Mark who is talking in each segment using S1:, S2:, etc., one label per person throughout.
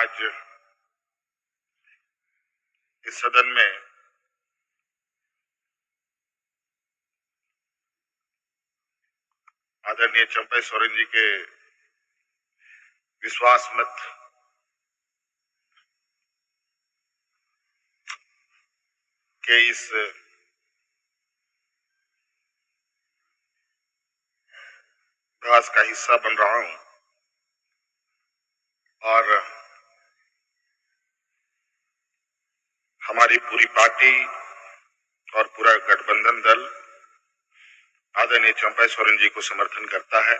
S1: आज इस सदन में आदरणीय चंपई सोरेन जी के विश्वास मत के इस बहस का हिस्सा बन रहा हूं और हमारी पूरी पार्टी और पूरा गठबंधन दल आदरणीय चंपई सोरेन जी को समर्थन करता है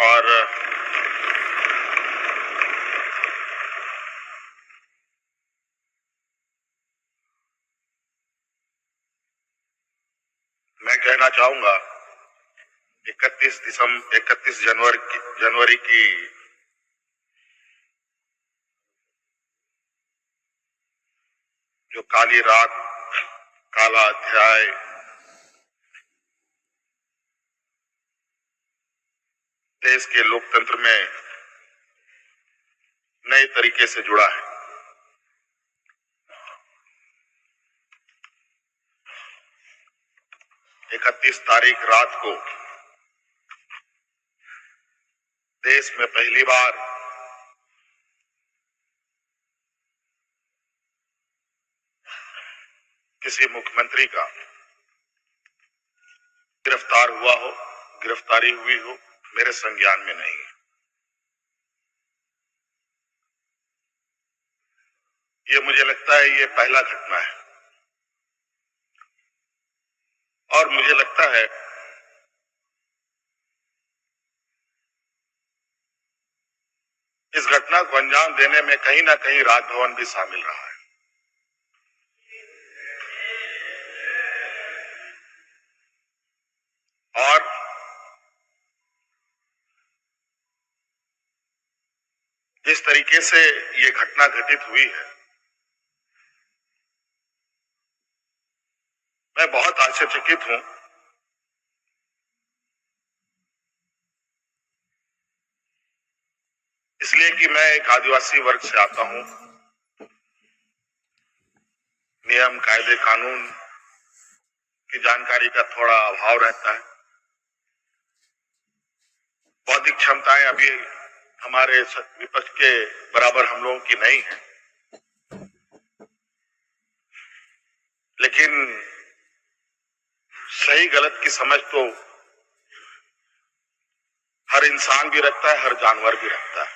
S1: और मैं कहना चाहूंगा 31 जनवरी की जो काली रात, काला अध्याय देश के लोकतंत्र में नए तरीके से जुड़ा है। 31 तारीख रात को देश में पहली बार किसी मुख्यमंत्री का गिरफ्तारी हुई हो, मेरे संज्ञान में नहीं है। ये मुझे लगता है ये पहला घटना है और मुझे लगता है इस घटना को अंजाम देने में कहीं ना कहीं राजभवन भी शामिल रहा है। और जिस तरीके से ये घटना घटित हुई है, मैं बहुत आश्चर्यचकित हूं। इसलिए कि मैं एक आदिवासी वर्ग से आता हूं। नियम, कायदे, कानून की जानकारी का थोड़ा अभाव रहता है। बौद्धिक क्षमताएं अभी हमारे विपक्ष के बराबर हम लोगों की नहीं है, लेकिन सही गलत की समझ तो हर इंसान भी रखता है, हर जानवर भी रखता है।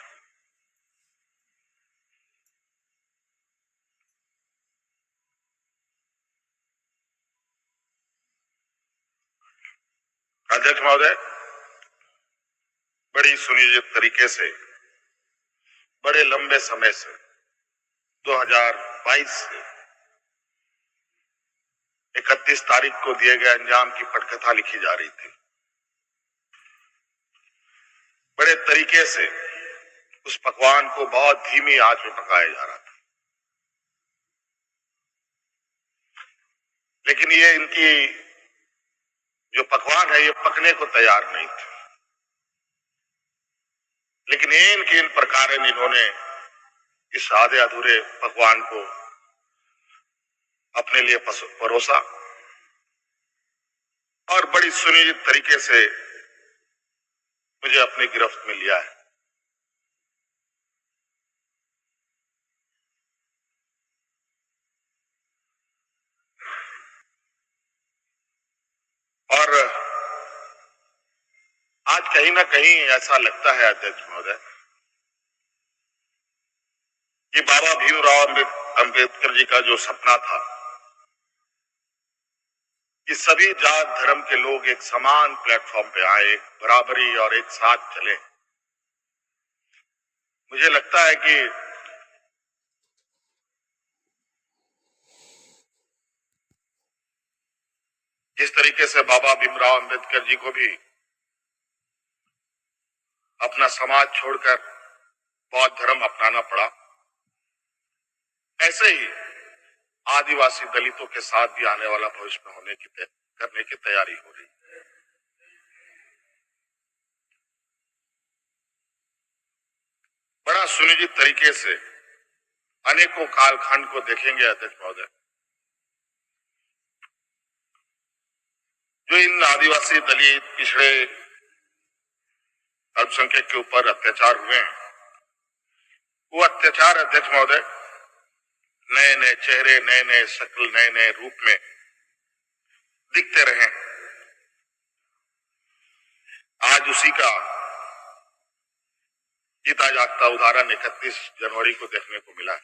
S1: अध्यक्ष महोदय, बड़ी सुनियोजित तरीके से बड़े लंबे समय से 2022 से 31 तारीख को दिए गए अंजाम की पटकथा लिखी जा रही थी। बड़े तरीके से उस पकवान को बहुत धीमी आंच में पकाया जा रहा था, लेकिन ये इनकी जो पकवान है ये पकने को तैयार नहीं था। लेकिन इन प्रकार इन्होंने इस आधे अधूरे पकवान को अपने लिए परोसा और बड़ी सुनियोजित तरीके से मुझे अपनी गिरफ्त में लिया है। और आज कहीं ना कहीं ऐसा लगता है अध्यक्ष महोदय कि बाबा भीमराव अंबेडकर जी का जो सपना था कि सभी जात धर्म के लोग एक समान प्लेटफॉर्म पे आए, एक बराबरी और एक साथ चले, मुझे लगता है कि जिस तरीके से बाबा भीमराव अंबेडकर जी को भी अपना समाज छोड़कर बौद्ध धर्म अपनाना पड़ा, ऐसे ही आदिवासी दलितों के साथ भी आने वाला भविष्य में करने की तैयारी हो रही है। सुनियोजित तरीके से अनेकों कालखंड को देखेंगे अध्यक्ष महोदय, जो इन आदिवासी, दलित, पिछड़े, अल्पसंख्यक के ऊपर अत्याचार हुए हैं, वो अत्याचार अध्यक्ष महोदय नए नए चेहरे, नए नए शक्ल, नए नए रूप में दिखते रहे। आज उसी का जीता जागता उदाहरण 31 जनवरी को देखने को मिला है।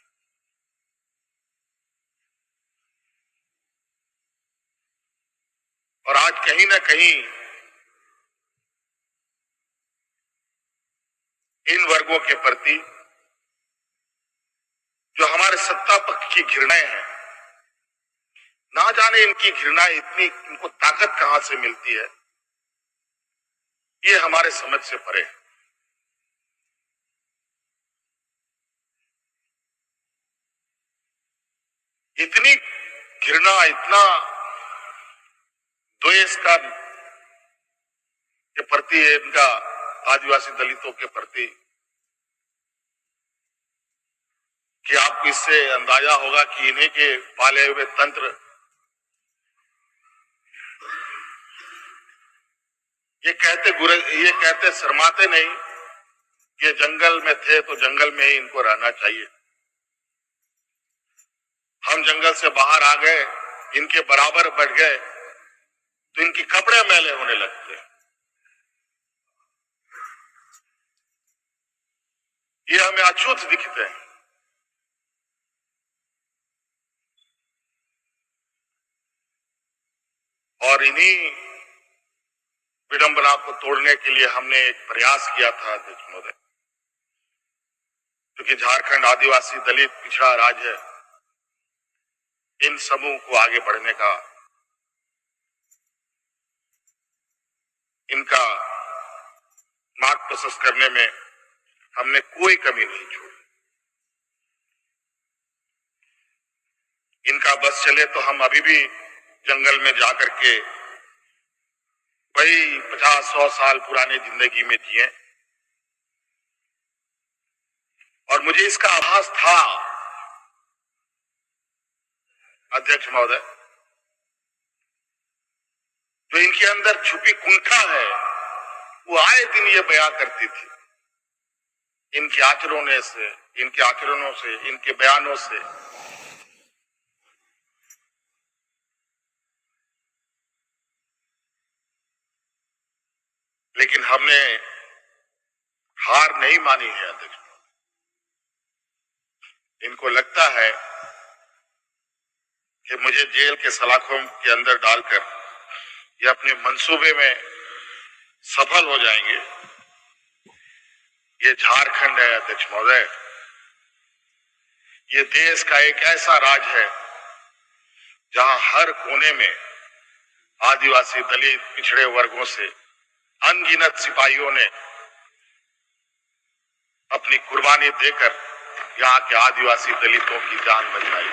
S1: और आज कहीं ना कहीं इन वर्गों के प्रति जो हमारे सत्ता पक्ष की घृणाएं हैं, ना जाने इनकी घृणा इतनी, इनको ताकत कहां से मिलती है, ये हमारे समझ से परे है। इतनी घृणा, इतना द्वेष का के प्रति है इनका आदिवासी दलितों के प्रति, कि आपको इससे अंदाजा होगा कि इन्हीं के पाले हुए तंत्र ये कहते शर्माते नहीं कि जंगल में थे तो जंगल में ही इनको रहना चाहिए। हम जंगल से बाहर आ गए, इनके बराबर बढ़ गए तो इनके कपड़े मैले होने लगते हैं। ये हमें अछूत दिखते हैं। और इन्हीं विडंबना को तोड़ने के लिए हमने एक प्रयास किया था अध्यक्ष महोदय, क्योंकि झारखंड आदिवासी, दलित, पिछड़ा राज्य है, इन समूह को आगे बढ़ने का, इनका मार्ग प्रशस्त करने में हमने कोई कमी नहीं छोड़ी। इनका बस चले तो हम अभी भी जंगल में जाकर के वही 50-100 साल पुरानी जिंदगी में जिए। और मुझे इसका आभास था अध्यक्ष महोदय, जो इनके अंदर छुपी कुंठा है वो आए दिन ये बयां करती थी, इनके आचरणों से, इनके बयानों से। लेकिन हमने हार नहीं मानी है अध्यक्ष। इनको लगता है कि मुझे जेल के सलाखों के अंदर डालकर ये अपने मंसूबे में सफल हो जाएंगे। ये झारखंड है अध्यक्ष महोदय, ये देश का एक ऐसा राज्य है जहां हर कोने में आदिवासी, दलित, पिछड़े वर्गों से अनगिनत सिपाहियों ने अपनी कुर्बानी देकर यहाँ के आदिवासी दलितों की जान बचाई।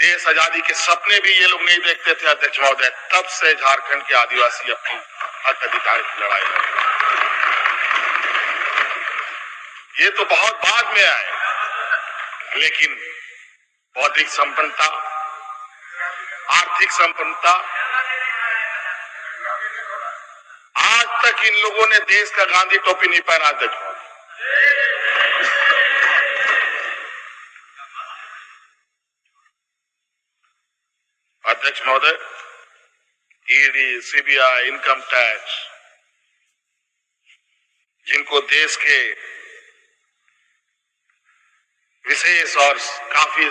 S1: देश आजादी के सपने भी ये लोग नहीं देखते थे अध्यक्ष महोदय, तब से झारखंड के आदिवासी अपनी हक अधिकार की लड़ाई लड़े। ये तो बहुत बाद में आए, लेकिन बौद्धिक संपन्नता, आर्थिक संपन्नता, आज तक इन लोगों ने देश का गांधी टोपी नहीं पहना अध्यक्ष महोदय। अध्यक्ष महोदय, ईडी, सीबीआई, इनकम टैक्स, जिनको देश के विशेष और काफी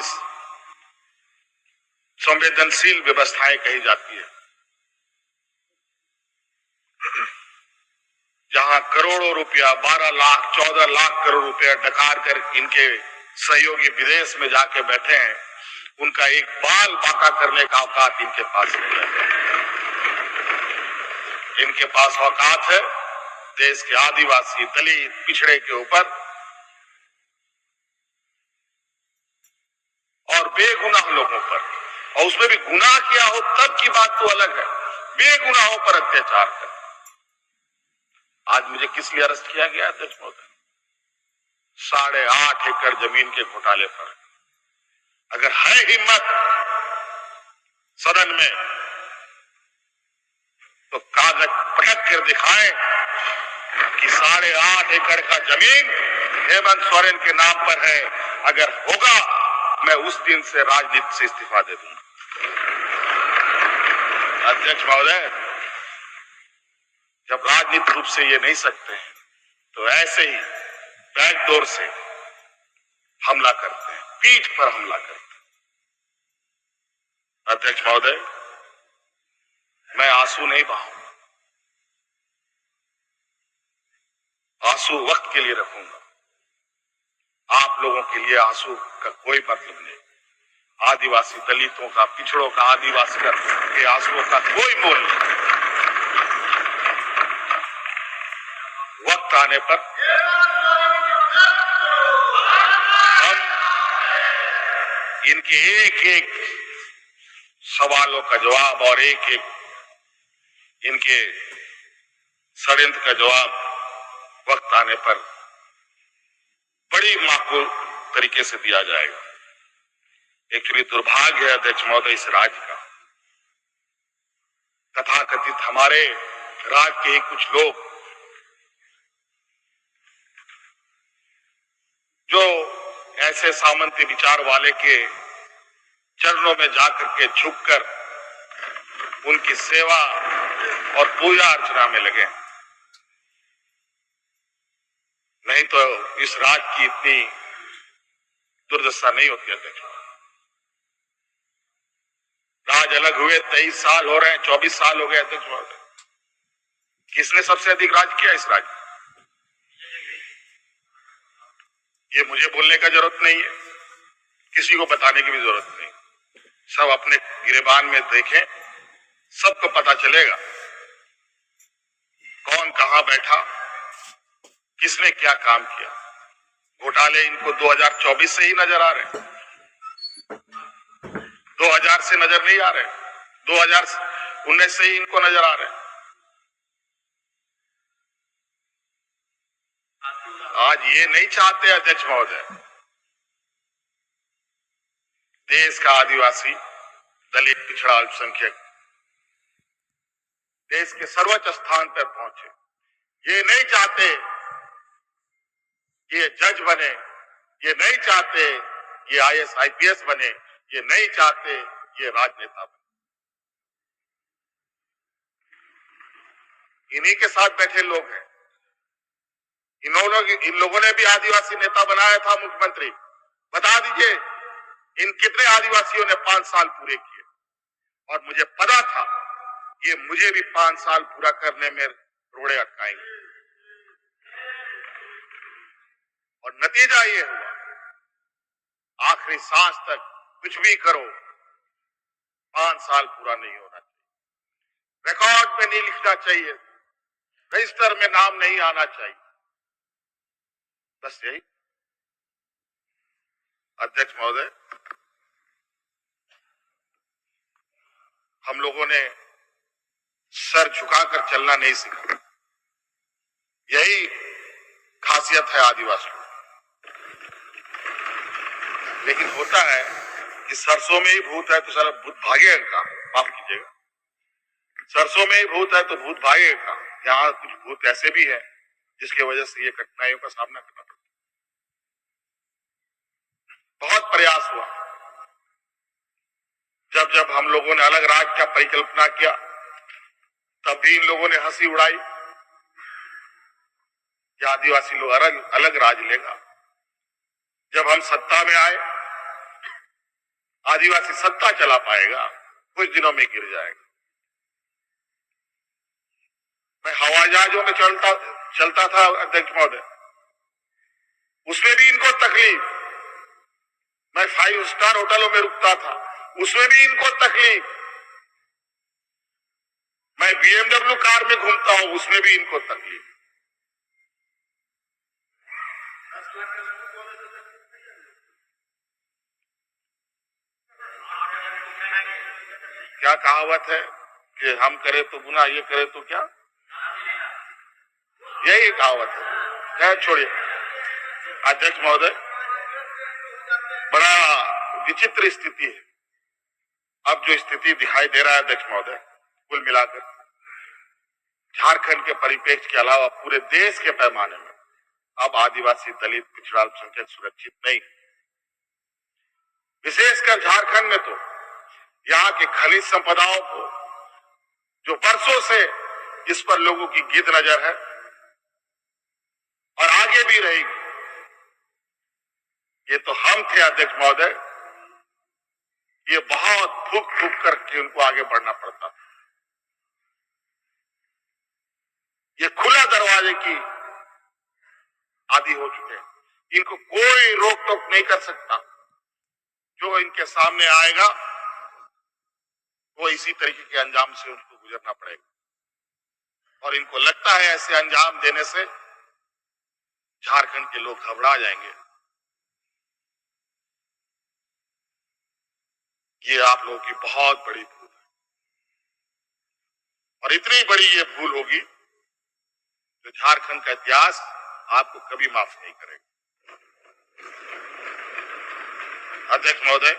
S1: संवेदनशील व्यवस्थाएं कही जाती है, जहां करोड़ों रुपया, 12 लाख, 14 लाख करोड़ रुपया डकार कर इनके सहयोगी विदेश में जाके बैठे हैं, उनका एक बाल बांका करने का औकात इनके पास नहीं है। इनके पास औकात है देश के आदिवासी, दलित, पिछड़े के ऊपर, और बेगुनाह लोगों पर, और उसमें भी गुनाह किया हो तब की बात तो अलग है, बेगुनाहों पर अत्याचार कर। आज मुझे किस लिए अरेस्ट किया गया अध्यक्ष महोदय? 8.5 एकड़ जमीन के घोटाले पर। अगर है हिम्मत सदन में तो कागज पटक कर दिखाएं कि 8.5 एकड़ का जमीन हेमंत सोरेन के नाम पर है। अगर होगा मैं उस दिन से राजनीति से इस्तीफा दे दूंगा। अध्यक्ष महोदय, जब राजनीतिक रूप से ये नहीं सकते हैं तो ऐसे ही बैकडोर से हमला करते हैं, पीठ पर हमला करते हैं। अध्यक्ष महोदय, मैं आंसू नहीं बहाऊंगा, आंसू वक्त के लिए रखूंगा। आप लोगों के लिए आंसू का कोई मतलब नहीं। आदिवासी दलितों का, पिछड़ों का, आदिवासी के आंसुओं का कोई मोल नहीं। वक्त आने पर हम इनके एक एक सवालों का जवाब और एक एक इनके षड्यंत्र का जवाब वक्त आने पर बड़ी माकूल तरीके से दिया जाएगा। एक्चुअली दुर्भाग्य है अध्यक्ष महोदय इस राज्य का, तथाकथित हमारे राज्य के ही कुछ लोग जो ऐसे सामंती विचार वाले के चरणों में जाकर के झुककर उनकी सेवा और पूजा अर्चना में लगे। नहीं तो इस राज्य की इतनी दुर्दशा नहीं होती अध्यक्ष। राज अलग हुए 23 साल हो रहे हैं, 24 साल हो गए अध्यक्ष महोदय। किसने सबसे अधिक राज किया इस राज्य? ये मुझे बोलने का जरूरत नहीं है, किसी को बताने की भी जरूरत नहीं। सब अपने गिरेबान में देखें, सबको पता चलेगा कौन कहां बैठा, किसने क्या काम किया। घोटाले इनको 2024 से ही नजर आ रहे हैं, 2000 से नजर नहीं आ रहे, 2019 से ही इनको नजर आ रहे हैं। आज ये नहीं चाहते अध्यक्ष महोदय देश का आदिवासी, दलित, पिछड़ा, अल्पसंख्यक देश के सर्वोच्च स्थान पर पहुंचे। ये नहीं चाहते ये जज बने, ये नहीं चाहते ये IAS IPS बने, ये नहीं चाहते ये राजनेता बने। इन्हीं के साथ बैठे लोग हैं। इन लोगों ने भी आदिवासी नेता बनाया था मुख्यमंत्री। बता दीजिए इन कितने आदिवासियों ने 5 साल पूरे किए? और मुझे पता था ये मुझे भी 5 साल पूरा करने में रोड़े अटकाएंगे। और नतीजा ये हुआ, आखिरी सांस तक कुछ भी करो 5 साल पूरा नहीं होना चाहिए, रिकॉर्ड में नहीं लिखना चाहिए, रजिस्टर में नाम नहीं आना चाहिए। बस यही। अध्यक्ष महोदय, हम लोगों ने सर झुकाकर चलना नहीं सीखा। यही खासियत है आदिवासियों। लेकिन होता है कि सरसों में ही भूत है तो सारा भूत भागेगा का, माफ कीजिएगा, सरसों में ही भूत है तो भूत भागेगा का। यहाँ कुछ भूत ऐसे भी है जिसकी वजह से ये कठिनाइयों का सामना करना पड़ता। बहुत प्रयास हुआ, जब जब हम लोगों ने अलग राज्य का परिकल्पना किया तब भी इन लोगों ने हंसी उड़ाई कि आदिवासी लोग अलग राज्य लेगा। जब हम सत्ता में आए, आदिवासी सत्ता चला पाएगा, कुछ दिनों में गिर जाएगा। मैं हवाई जहाजों में चलता था अध्यक्ष महोदय, उसमें भी इनको तकलीफ। मैं 5 स्टार होटलों में रुकता था, उसमें भी इनको तकलीफ। मैं BMW कार में घूमता हूं, उसमें भी इनको तकलीफ। क्या कहावत है कि हम करे तो गुनाह, ये करे तो क्या? यही कहावत है। खैर छोड़िए। अध्यक्ष महोदय, बड़ा विचित्र स्थिति है अब जो स्थिति दिखाई दे रहा है अध्यक्ष महोदय। कुल मिलाकर झारखंड के परिप्रेक्ष्य के अलावा पूरे देश के पैमाने में अब आदिवासी, दलित, पिछड़ा अल्पसंख्यक सुरक्षित नहीं। विशेषकर झारखंड में तो यहाँ की खनिज संपदाओं को, जो वर्षों से इस पर लोगों की गिद्ध नजर है और आगे भी रहेगी, ये तो हम थे अध्यक्ष महोदय, ये बहुत फूक फूक करके उनको आगे बढ़ना पड़ता था। ये खुला दरवाजे की आदि हो चुके हैं। इनको कोई रोक टोक नहीं कर सकता। जो इनके सामने आएगा वो इसी तरीके के अंजाम से उनको गुजरना पड़ेगा। और इनको लगता है ऐसे अंजाम देने से झारखंड के लोग घबरा जाएंगे। ये आप लोगों की बहुत बड़ी भूल है और इतनी बड़ी ये भूल होगी जो झारखंड का इतिहास आपको कभी माफ नहीं करेगा। अध्यक्ष महोदय,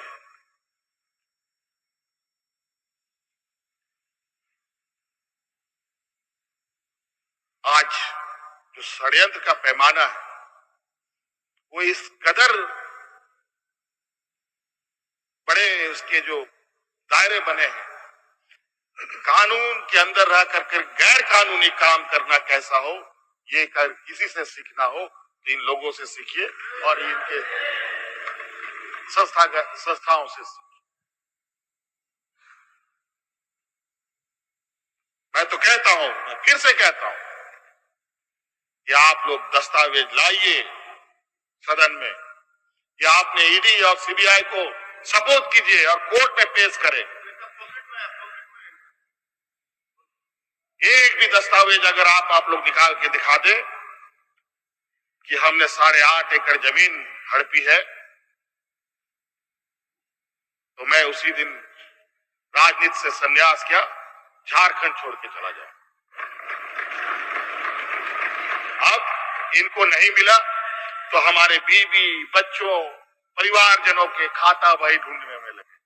S1: आज जो षड्यंत्र का पैमाना है वो इस कदर बड़े उसके जो दायरे बने हैं, कानून के अंदर रह कर गैर कानूनी काम करना कैसा हो, ये कर किसी से सीखना हो तो इन लोगों से सीखिए और इनके संस्थाओं से सीखिए। मैं तो कहता हूं, मैं फिर से कहता हूं कि आप लोग दस्तावेज लाइए सदन में, या आपने ईडी और सीबीआई को सपोर्ट कीजिए और कोर्ट में पेश करें। एक भी दस्तावेज अगर आप लोग निकाल के दिखा दे कि हमने 8.5 एकड़ जमीन हड़पी है, तो मैं उसी दिन राजनीति से संन्यास किया, झारखंड छोड़ के चला जाऊं। अब इनको नहीं मिला तो हमारे बीवी, बच्चों, परिवारजनों के खाता वही ढूंढने में लगे।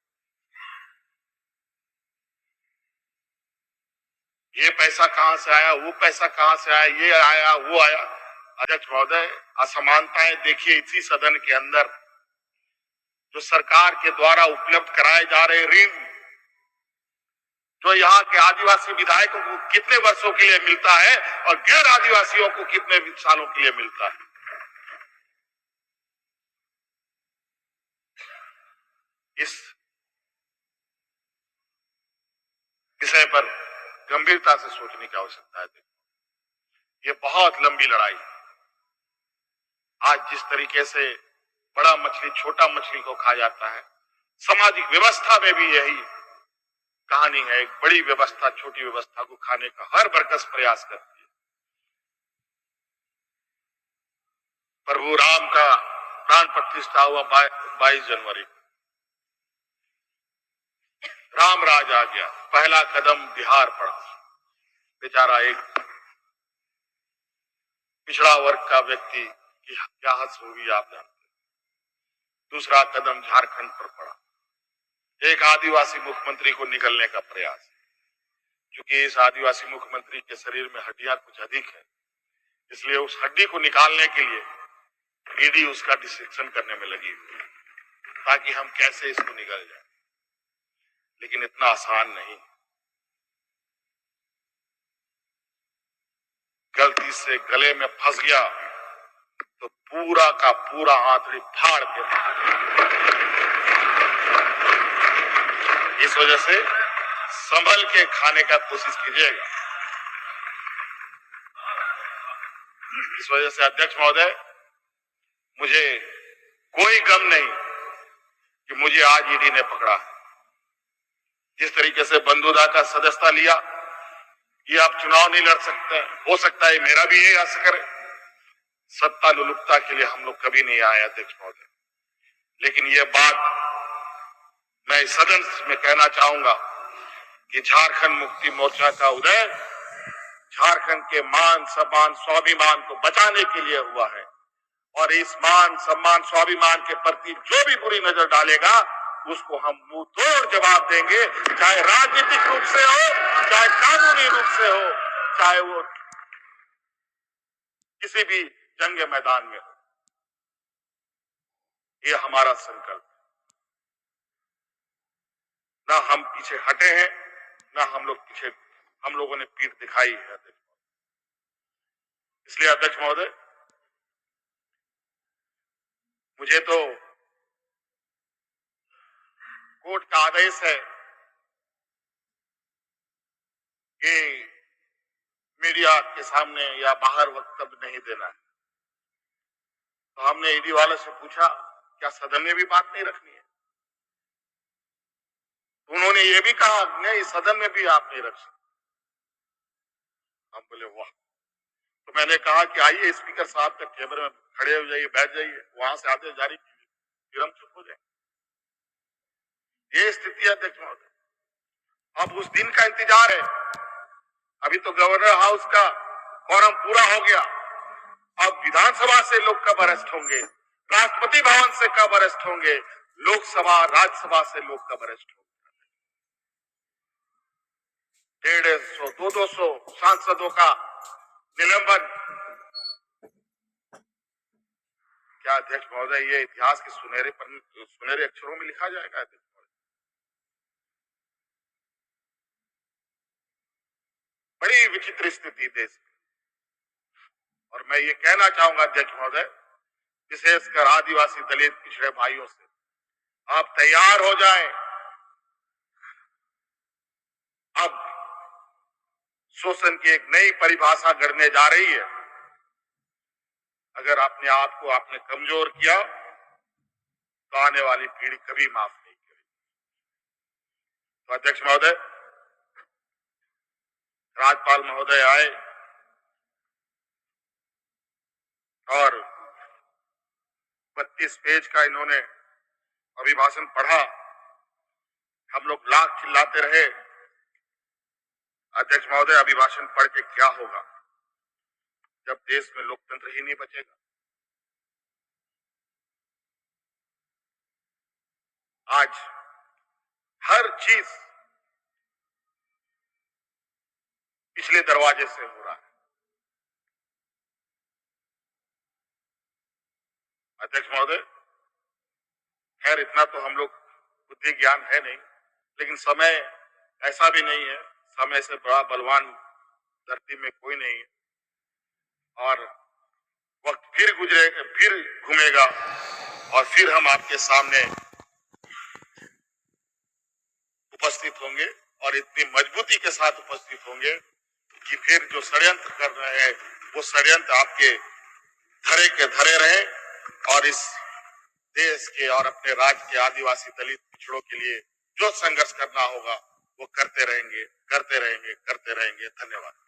S1: ये पैसा कहां से आया, वो पैसा कहां से आया, ये आया, वो आया। अध्यक्ष महोदय, असमानताएं देखिए इसी सदन के अंदर। जो सरकार के द्वारा उपलब्ध कराए जा रहे ऋण, जो यहाँ के आदिवासी विधायकों को कितने वर्षों के लिए मिलता है और गैर आदिवासियों को कितने सालों के लिए मिलता है। इस विषय पर गंभीरता से सोचने की आवश्यकता है। ये बहुत लंबी लड़ाई। आज जिस तरीके से बड़ा मछली छोटा मछली को खा जाता है, सामाजिक व्यवस्था में भी यही कहानी है। एक बड़ी व्यवस्था छोटी व्यवस्था को खाने का हर बरकस प्रयास करती है। प्रभु राम का प्राण प्रतिष्ठा हुआ 22 जनवरी। राम राज आ गया, पहला कदम बिहार पड़ा। बेचारा एक पिछड़ा वर्ग का व्यक्ति की क्या हद होगी आप जानते। दूसरा कदम झारखंड पर पड़ा, एक आदिवासी मुख्यमंत्री को निकलने का प्रयास। क्योंकि इस आदिवासी मुख्यमंत्री के शरीर में हड्डियां कुछ अधिक है, इसलिए उस हड्डी को निकालने के लिए ईडी उसका डिसेक्शन करने में लगी हुई ताकि हम कैसे इसको निकल जाए। लेकिन इतना आसान नहीं। गलती से गले में फंस गया तो पूरा का पूरा आंतड़ी फाड़ के। इस वजह से संभल के खाने का कोशिश कीजिएगा। इस वजह से अध्यक्ष महोदय, मुझे कोई गम नहीं कि मुझे आज ईडी ने पकड़ा। जिस तरीके से बंधुदा का सदस्यता लिया, ये आप चुनाव नहीं लड़ सकते, हो सकता है मेरा भी यही असर है। सत्ता लुलुपता के लिए हम लोग कभी नहीं आए अध्यक्ष महोदय। लेकिन ये बात मैं इस सदन में कहना चाहूंगा कि झारखंड मुक्ति मोर्चा का उदय झारखंड के मान सम्मान स्वाभिमान को बचाने के लिए हुआ है। और इस मान सम्मान स्वाभिमान के प्रति जो भी बुरी नजर डालेगा उसको हम मुंह तोड़ जवाब देंगे, चाहे राजनीतिक रूप से हो, चाहे कानूनी रूप से हो, चाहे वो किसी भी जंग मैदान में हो। ये हमारा संकल्प, ना हम पीछे हटे हैं, ना हम लोगों ने पीठ दिखाई है। इसलिए अध्यक्ष महोदय, मुझे तो कोर्ट का आदेश है कि मीडिया के सामने या बाहर वक्तव्य नहीं देना है। तो हमने ईडी वाले से पूछा, क्या सदन में भी बात नहीं रखनी है? तो उन्होंने ये भी कहा, नहीं सदन में भी आप नहीं रख सकते। हम बोले वाह। तो मैंने कहा कि आइए स्पीकर साहब के कैमरे में खड़े हो जाइए, बैठ जाइए, वहां से आदेश जारी कीजिए, फिर हम चुप हो जाए। ये स्थिति है अध्यक्ष महोदय। अब उस दिन का इंतजार है। अभी तो गवर्नर हाउस का फॉरम पूरा हो गया। अब विधानसभा से लोग कब अरेस्ट होंगे, राष्ट्रपति भवन से कब अरेस्ट होंगे, लोकसभा राज्यसभा से लोग कब अरेस्ट होंगे। 150, 200 सांसदों का निलंबन। क्या अध्यक्ष महोदय ये इतिहास के सुनहरे अक्षरों में लिखा जाएगा? अध्यक्ष महोदय, बड़ी विचित्र स्थिति देश में। और मैं ये कहना चाहूंगा अध्यक्ष महोदय, विशेषकर आदिवासी दलित पिछड़े भाइयों से, आप तैयार हो जाएं। अब शोषण की एक नई परिभाषा गढ़ने जा रही है। अगर अपने आप को आपने कमजोर किया तो आने वाली पीढ़ी कभी माफ नहीं करेगी। तो अध्यक्ष महोदय, राज्यपाल महोदय आए और 32 पेज का इन्होंने अभिभाषण पढ़ा। हम लोग लाख चिल्लाते रहे। अध्यक्ष महोदय, अभिभाषण पढ़ के क्या होगा जब देश में लोकतंत्र ही नहीं बचेगा? आज हर चीज पिछले दरवाजे से हो रहा है। अध्यक्ष महोदय, खैर इतना तो हम लोग बुद्धि ज्ञान है नहीं, लेकिन समय ऐसा भी नहीं है, समय से बड़ा बलवान धरती में कोई नहीं है। और वक्त फिर घूमेगा और फिर हम आपके सामने उपस्थित होंगे और इतनी मजबूती के साथ उपस्थित होंगे कि फिर जो षड्यंत्र कर रहे हैं वो षड्यंत्र आपके धरे के धरे रहे और इस देश के और अपने राज्य के आदिवासी दलित पिछड़ों के लिए जो संघर्ष करना होगा वो करते रहेंगे। धन्यवाद।